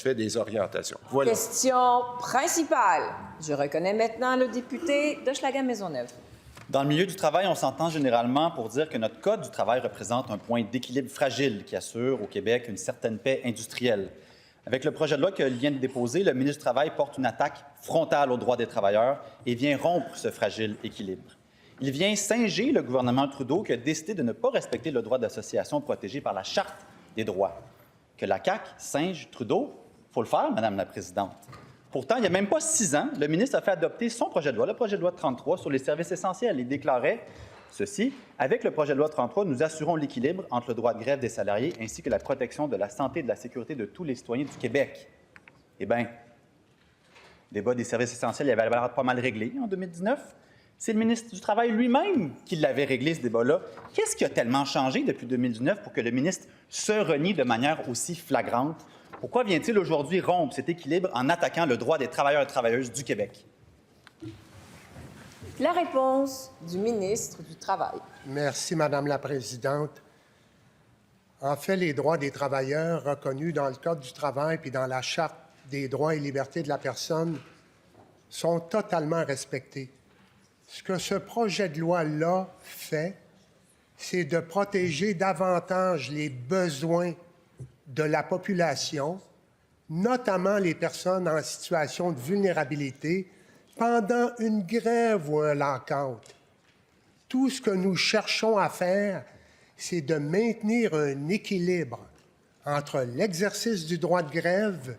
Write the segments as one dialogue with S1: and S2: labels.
S1: fait des orientations. Voilà.
S2: Question principale. Je reconnais maintenant le député d'Hochelaga-Maisonneuve.
S3: Dans le milieu du travail, on s'entend généralement pour dire que notre Code du travail représente un point d'équilibre fragile qui assure au Québec une certaine paix industrielle. Avec le projet de loi qu'il vient de déposer, le ministre du Travail porte une attaque frontale aux droits des travailleurs et vient rompre ce fragile équilibre. Il vient singer le gouvernement Trudeau qui a décidé de ne pas respecter le droit d'association protégé par la Charte des droits. Que la CAQ singe Trudeau, il faut le faire, Madame la Présidente. Pourtant, il n'y a même pas 6 ans, le ministre a fait adopter son projet de loi, le projet de loi 33, sur les services essentiels. Il déclarait ceci: « Avec le projet de loi 33, nous assurons l'équilibre entre le droit de grève des salariés ainsi que la protection de la santé et de la sécurité de tous les citoyens du Québec. » Eh bien, le débat des services essentiels, il avait l'air pas mal réglé en 2019. C'est le ministre du Travail lui-même qui l'avait réglé, ce débat-là. Qu'est-ce qui a tellement changé depuis 2019 pour que le ministre se renie de manière aussi flagrante? Pourquoi vient-il aujourd'hui rompre cet équilibre en attaquant le droit des travailleurs et travailleuses du Québec?
S2: La réponse du ministre du Travail.
S4: Merci, Madame la Présidente. En fait, les droits des travailleurs reconnus dans le Code du travail puis dans la Charte des droits et libertés de la personne sont totalement respectés. Ce que ce projet de loi-là fait, c'est de protéger davantage les besoins de la population, notamment les personnes en situation de vulnérabilité, pendant une grève ou un lockout. Tout ce que nous cherchons à faire, c'est de maintenir un équilibre entre l'exercice du droit de grève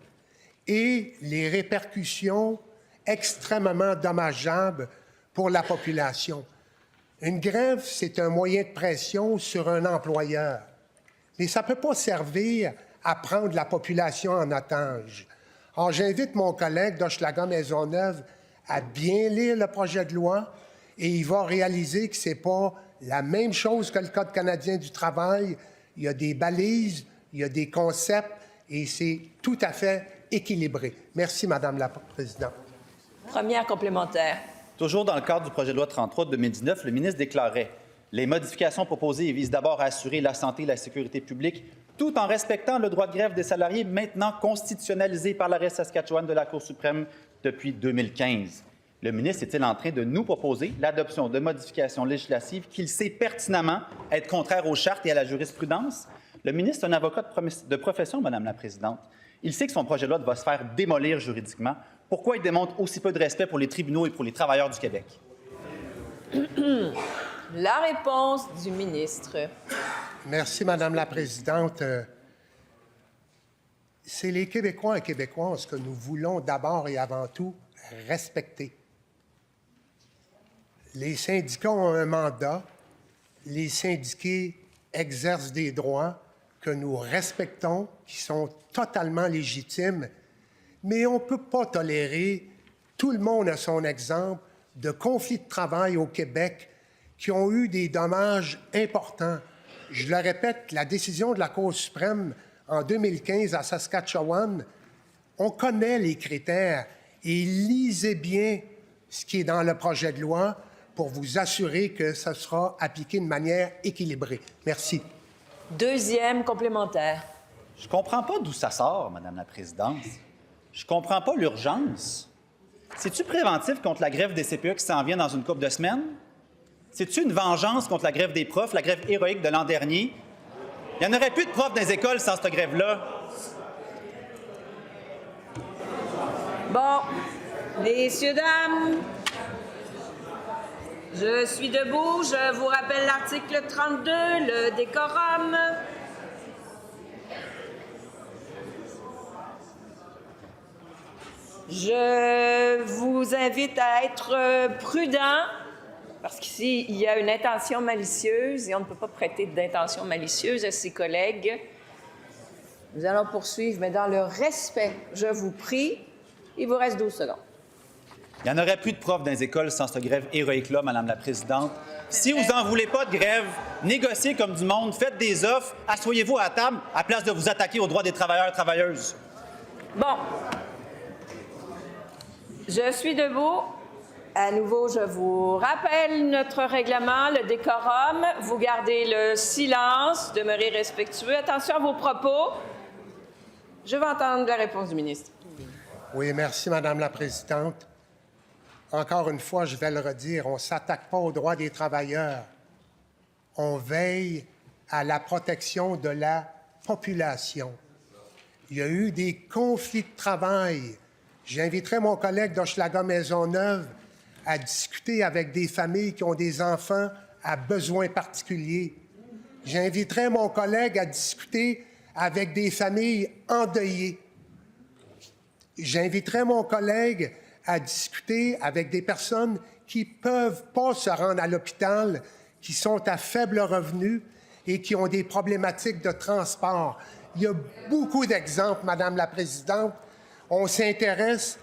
S4: et les répercussions extrêmement dommageables pour la population. Une grève, c'est un moyen de pression sur un employeur. Mais ça ne peut pas servir à prendre la population en otage. Alors, j'invite mon collègue d'Hochelaga-Maisonneuve à bien lire le projet de loi et il va réaliser que ce n'est pas la même chose que le Code canadien du travail. Il y a des balises, il y a des concepts et c'est tout à fait équilibré. Merci, Madame la Présidente.
S2: Première complémentaire.
S3: Toujours dans le cadre du projet de loi 33 de 2019, le ministre déclarait: « Les modifications proposées visent d'abord à assurer la santé et la sécurité publique tout en respectant le droit de grève des salariés maintenant constitutionnalisé par l'arrêt Saskatchewan de la Cour suprême depuis 2015. » Le ministre est-il en train de nous proposer l'adoption de modifications législatives qu'il sait pertinemment être contraires aux chartes et à la jurisprudence? Le ministre est un avocat de profession, Madame la Présidente. Il sait que son projet de loi va se faire démolir juridiquement. Pourquoi il démontre aussi peu de respect pour les tribunaux et pour les travailleurs du Québec?
S2: La réponse du ministre.
S4: Merci, Madame la Présidente. C'est les Québécois et Québécoises que nous voulons d'abord et avant tout respecter. Les syndicats ont un mandat. Les syndiqués exercent des droits que nous respectons, qui sont totalement légitimes. Mais on ne peut pas tolérer, tout le monde a son exemple, de conflits de travail au Québec qui ont eu des dommages importants. Je le répète, la décision de la Cour suprême en 2015 à Saskatchewan, on connaît les critères et lisez bien ce qui est dans le projet de loi pour vous assurer que ça sera appliqué de manière équilibrée. Merci.
S2: Deuxième complémentaire.
S3: Je ne comprends pas d'où ça sort, Madame la Présidente. Je ne comprends pas l'urgence. C'est-tu préventif contre la grève des CPE qui s'en vient dans une couple de semaines? C'est-tu une vengeance contre la grève des profs, la grève héroïque de l'an dernier? Il n'y en aurait plus de profs dans les écoles sans cette grève-là.
S2: Bon, messieurs, dames, je suis debout. Je vous rappelle l'article 32, le décorum. Je vous invite à être prudent, parce qu'ici, il y a une intention malicieuse et on ne peut pas prêter d'intention malicieuse à ses collègues. Nous allons poursuivre, mais dans le respect, je vous prie. Il vous reste 12 secondes.
S3: Il n'y en aurait plus de profs dans les écoles sans cette grève héroïque-là, Madame la Présidente. Si vous n'en voulez pas de grève, négociez comme du monde, faites des offres, asseyez-vous à la table à place de vous attaquer aux droits des travailleurs et travailleuses.
S2: Bon. Je suis debout. À nouveau, je vous rappelle notre règlement, le décorum. Vous gardez le silence, demeurez respectueux. Attention à vos propos. Je veux entendre la réponse du ministre.
S4: Oui, merci, Madame la Présidente. Encore une fois, je vais le redire, on ne s'attaque pas aux droits des travailleurs. On veille à la protection de la population. Il y a eu des conflits de travail. J'inviterai mon collègue d'Hochelaga-Maisonneuve à discuter avec des familles qui ont des enfants à besoins particuliers. J'inviterai mon collègue à discuter avec des familles endeuillées. J'inviterai mon collègue à discuter avec des personnes qui ne peuvent pas se rendre à l'hôpital, qui sont à faible revenu et qui ont des problématiques de transport. Il y a beaucoup d'exemples, Madame la Présidente. On s'intéresse